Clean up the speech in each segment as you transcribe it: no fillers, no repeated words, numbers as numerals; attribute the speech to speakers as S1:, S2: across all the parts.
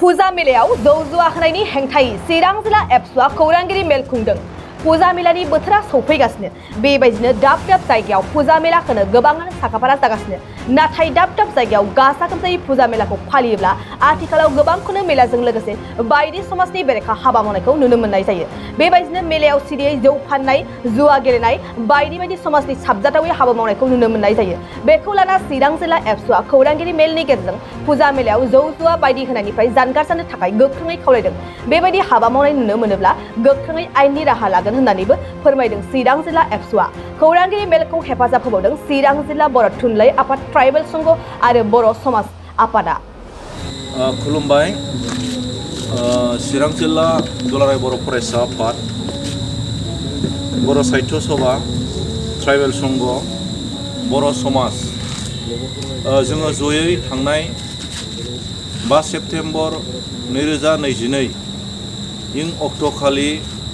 S1: फुजा मेलायाव जौ जुवा होनायनि हेंथायै चिरां जिल्ला एबसुआ खौरांगिरि मेल खुंदों। फुजा मेलानि बोथोरा सौफैगासिनो बेबायदिनो दाब दाब जायगायाव फुजा मेला होनो गोबाङानो साखाफारा जागासिनो। नाथाय दाब दाब जायगायाव गाजा गोमजायै फुजा मेलाखौ फालियोब्ला आथिखालाव गोबांखौनो मेलाजों लोगोसे बायदि समाजनि बेरेखा हाबा मावनायखौ नुनो मोननाय जायो। बेबायदिनो मेलायाव सिरियै जौ फाननाय, जुवा गेलेनाय बायदि बायदि समाजनि साबजाथावै हाबा मावनायखौ नुनो मोननाय जायो। बेखौ लाना चिरां जिल्ला एबसुआ खौरांगिरि मेलनि गेजेरजों फुजा मेलायाव जौ जुवा बायदि होनायनिफ्राय जानगार जानो थाखाय गोख्रोङै खावलायदों। बेबायदि हाबा मावनाय नुनो मोनोब्ला गोख्रोङै आयेननि राहा लागोन होननानैबो फोरमायदों चिरां जिल्ला एबसुआ। खौरांगिरि मेलखौ हेफाजाब होबावदों चिरां जिल्ला बर' थुनलाइ आफाद, ट्राइबेल संघ आरो बर' समाज आफादा।
S2: खुलुमबाय। चिरां जिल्ला दुलाराय बर' फरायसा आफाद, बर' साहित्य सभा, ट्राइबेल संघ, बर' समाज जोङो जयै थांनाय 5 सेप्तेम्बर 2022 इं अक्ट'खालि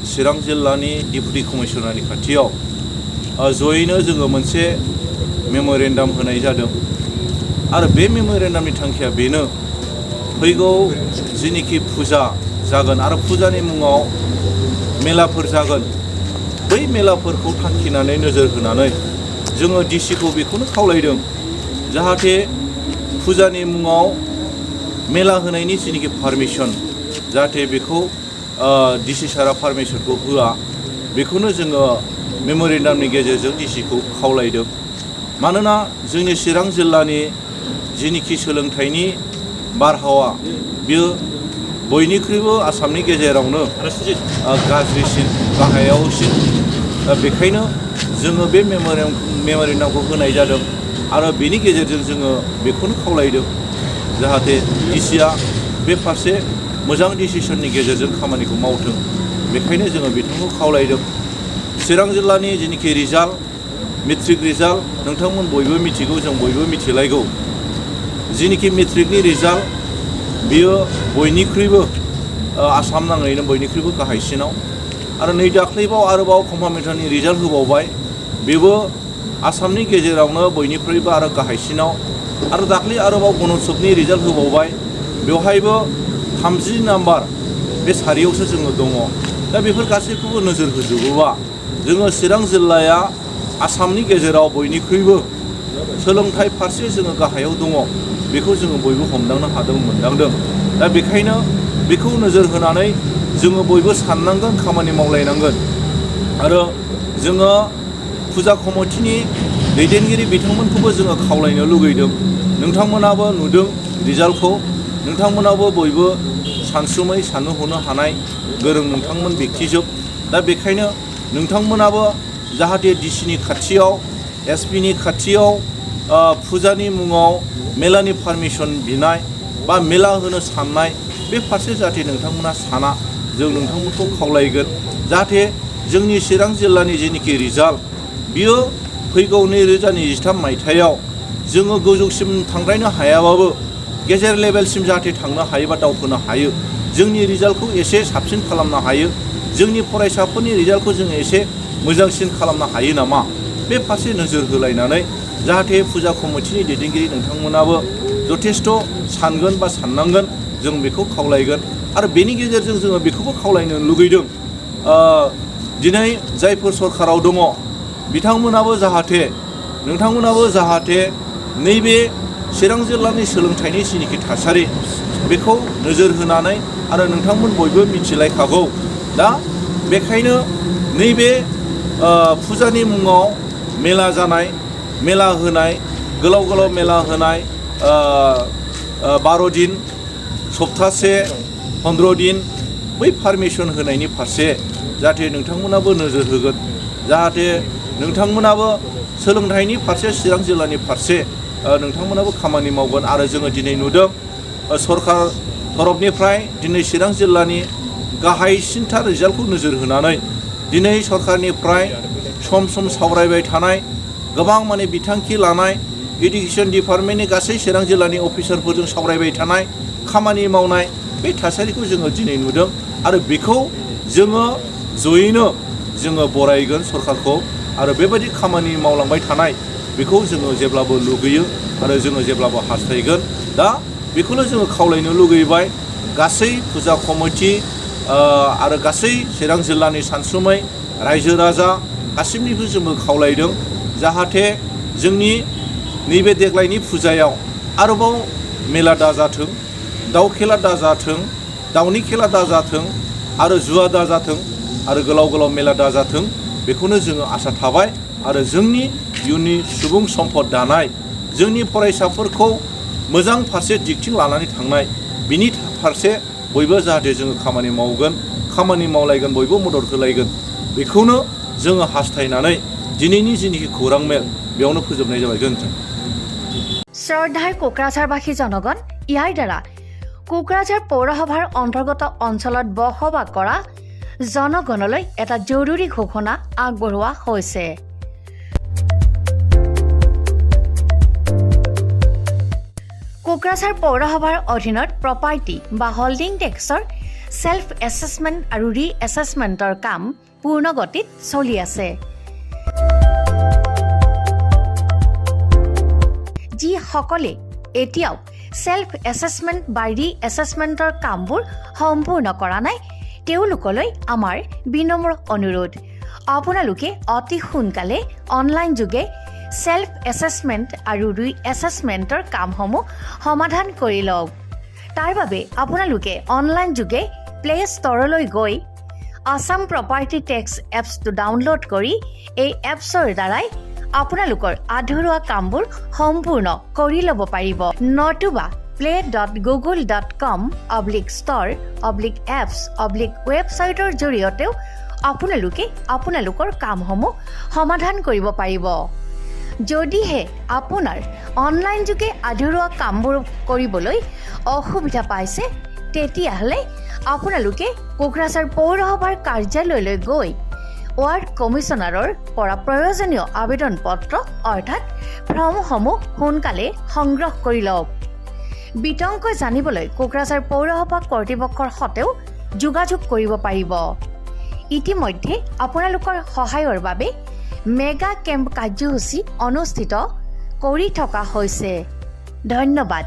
S2: चिरां जिल्लानि डिपुटि कमिसनारनि खाथियाव जयैनो जोङो मोनसे मेम'रेन्डाम होनाय जादों। आरो बे मेम'रेन्डामनि थांखिया बेनो, फैगौ जिनिखि फुजा जागोन आरो फुजानि मुङाव मेलाफोर जागोन, बै मेलाफोरखौ थांखिनानै नोजोर होनानै जोङो डिसिखौ बेखौनो खावलायदों, जाहाथे फुजानि मुङाव मेला होनायनि जिनिखि पारमिसन, जाहाथे बेखौ डिसि सारा पारमिसनखौ होआ। बेखौनो जोङो मेम'रेन्डामनि गेजेरजों डिसिखौ खावलायदों। मानोना जोंनि चिरां जिल्लानि जिनिखि सोलोंथाइनि बारहावा, बियो बयनिख्रुइबो आसामनि गेजेरावनो गाज्रिसिन, गाहायावसिन। बेखायनो जोङो बे मेम'रेन्डामखौ होनाय जादों आरो बेनि गेजेरजों जोङो बेखौनो खावलायदों, जाहाथे डिसिआ बे फारसे मोजां डिसिसननि गेजेरजों खामानिखौ मावथों। बेखायनो जोङो बिथांखौ खावलायदों। चिरां जिल्लानि जिनिखि रिजाल्ट, मेट्रिक रिजाल्ट, नोंथांमोन बयबो मिथिगौ, जों बयबो मिथिलायगौ। जिनिखि मेट्रिकनि रिजाल्ट, बियो बयनिख्रुइबो आसाम नाङैनो बयनिख्रुइबो गाहायसिनाव। आरो नै दाख्लैबाव आरोबाव कम्पार्टमेन्टनि रिजाल्ट होबावबाय, बेबो आसामनि गेजेरावनो बयनिख्रुइबो आरो गाहायसिनाव। आरो दाख्लै आरोबाव गणोत्सबनि रिजाल्ट होबावबाय, बेवहायबो 30 नाम्बार बे सारियावसो जोङो दङ। दा बेफोर गासैखौबो नोजोर होजोबोबा जोङो चिरां जिल्लाया आसामनि गेजेराव बयनिख्रुइबो सोलोंथाइ फारसे जोङो गाहायाव दङ, बेखौ जोङो बयबो हमदांनो हादों, मोनदांदों। दा बेखायनो बेखौ नोजोर होनानै जोङो बयबो साननांगोन, खामानि मावलायनांगोन। आरो जोङो फुजा कमिटिनि दैदेनगिरि बिथांमोनखौबो जोङो खावलायनो लुगैदों। नोंथांमोनाबो नुदों रिजाल्टखौ, नोंथांमोनाबो बयबो सानसुमै साननो हनो हानाय गोरों नोंथांमोन बेक्तिजोब। दा बेखायनो नोंथांमोनाबो जाहाथे डिसिनि खाथियाव, एसपिनि खाथियाव फुजानि मुङाव मेलानि पारमिसन बिनाय बा मेला होनो साननाय, बे फारसे जाहाथे नोंथांमोना साना, जों नोंथांमोनखौ खावलायगोन। जाहाथे जोंनि चिरां जिल्लानि जेनिखि रिजाल्ट, बियो फैगौ 2023 मायथाइयाव जोङो गोजौसिम थांद्रायनो हायाबाबो गेजेर लेभेलसिम जाहाथे थांनो हायो बा दावखोनो हायो, जोंनि रिजाल्टखौ एसे साबसिन खालामनो हायो, जोंनि फरायसाफोरनि रिजाल्टखौ जोङो एसे मोजांसिन खालामनो हायो नामा, बे फारसे नोजोर होलायनानै जाहाथे फुजा कमिटिनि दैदेनगिरि नोंथांमोनाबो जथेस्थ' सानगोन बा साननांगोन, जों बेखौ खावलायगोन। आरो बेनि गेजेरजों जोङो बेखौबो खावलायनो लुगैदों, दिनै जायफोर सरकाराव दङ बिथांमोनाबो जाहाथे, नोंथांमोनाबो जाहाथे नैबे चिरां जिल्लानि सोलोंथाइनि जिनिखि थासारि, बेखौ नोजोर होनानै, आरो नोंथांमोन बयबो मिथिलायखागौ। दा बेखायनो नैबे फुजानि मुङाव मेला जानाय, मेला होनाय, गोलाव गोलाव मेला होनाय, 12 दिन, सप्तासे, 15 दिन, बै पारमिसन होनायनि फारसे जाहाथे नोंथांमोनाबो नोजोर होगोन, जाहाथे नोंथांमोनाबो सोलोंथाइनि फारसे, चिरां जिल्लानि फारसे नोंथांमोनाबो खामानि मावगोन। आरो जोङो दिनै नुदों सरकार तरफनिफ्राय दिनै चिरां जिल्लानि गाहायसिनथार रिजाल्टखौ नोजोर होनानै दिनै सरकारनिफ्राय सम सम सावरायबाय थानाय, गोबां माने बिथांखि लानाय, इडुकेसन डिपार्टमेन्टनि गासै चिरां जिल्लानि अफिसारफोरजों सावरायबाय थानाय, खामानि मावनाय, बे थासारिखौ जोङो दिनै नुदों। आरो बेखौ जोङो जयैनो जोङो बरायगोन सरकारखौ। आरो बेबायदि खामानि मावलांबाय थानाय, बेखौ जोङो जेब्लाबो लुगैयो आरो जोङो जेब्लाबो हास्थायगोन। दा बेखौनो जोङो खावलायनो लुगैबाय, गासै फुजा कमिटि आरो गासै चिरां जिल्लानि सानसुमै रायजो राजा गासिबनिबो जोङो खावलायदों जाहाथे जोंनि नैबे देग्लायनि फुजायाव आरोबाव मेला दाजाथों, दाउ खेला दाजाथों, दाउनि खेला दाजाथों आरो जुवा दाजाथों आरो गोलाव गोलाव मेला दाजाथों बेखौनो जोङो आसा थाबाय आरो जोंनि इयुननि सुबुं सम्पद दानाय जोंनि फरायसाफोरखौ मोजां फारसे दिगथिं लानानै थांनाय बिनि फारसे बयबो जाहाथे जोङो खामानि मावगोन, खामानि मावलायगोन, बयबो मदद होलायगोन बेखौनो जोङो हास्थायनानै दिनैनि जिनिखि खौरां मेल बेयावनो फोजोबनाय जाबाय। गोजोन्थों।
S3: শ্ৰদ্ধাৰ কোকৰাঝাৰবাসী জনগণ, ইয়াৰ দ্বাৰা কোকৰাঝাৰ পৌৰসভাৰ অন্তৰ্গত অঞ্চলত বসবাস কৰা জনগণলৈ এটা জৰুৰী ঘোষণা আগবঢ়োৱা হৈছে। কোকৰাঝাৰ পৌৰসভাৰ অধীনত প্ৰপাৰ্টি বা হোল্ডিং টেক্সৰ সেল্ফ এছেছমেণ্ট আৰু ৰি এছেছমেণ্টৰ কাম পূৰ্ণ গতিত চলি আছে। যিসকলে এতিয়াও সেল্ফ এছেছমেণ্ট বা ৰি এছেছমেণ্টৰ কামবোৰ সম্পূৰ্ণ কৰা নাই তেওঁলোকলৈ আমাৰ বিনম্ৰ অনুৰোধ, আপোনালোকে অতি সোনকালে অনলাইন যোগে সেল্ফ এছেছমেণ্ট আৰু ৰি এছেছমেণ্টৰ কামসমূহ সমাধান কৰি লওক। তাৰ বাবে আপোনালোকে অনলাইন যোগে প্লে ষ্ট'ৰলৈ গৈ আছাম প্ৰপাৰ্টি টেক্স এপছটো ডাউনলোড কৰি এই এপছৰ দ্বাৰাই আপোনালোকৰ আধৰুৱা কামবোৰ সম্পূৰ্ণ কৰি ল'ব পাৰিব। নতুবা play.google.com/store/apps/ৱেবছাইটৰ জৰিয়তেও আপোনালোকে আপোনালোকৰ কামসমূহ সমাধান কৰিব পাৰিব। যদিহে আপোনাৰ অনলাইন যোগে আধৰুৱা কামবোৰ কৰিবলৈ অসুবিধা পাইছে তেতিয়াহ'লে আপোনালোকে কোকৰাঝাৰ পৌৰসভাৰ কাৰ্যালয়লৈ গৈ ৱাৰ্ড কমিছনাৰৰ পৰা প্ৰয়োজনীয় আবেদন পত্ৰ অৰ্থাৎ ফৰ্মসমূহ সোনকালে সংগ্ৰহ কৰি লওক। বিতংকৈ জানিবলৈ কোকৰাঝাৰ পৌৰসভা কৰ্তৃপক্ষৰ সৈতেও যোগাযোগ কৰিব পাৰিব। ইতিমধ্যে আপোনালোকৰ সহায়ৰ বাবে মেগা কেম্প কাৰ্যসূচী অনুষ্ঠিত কৰি থকা হৈছে। ধন্যবাদ।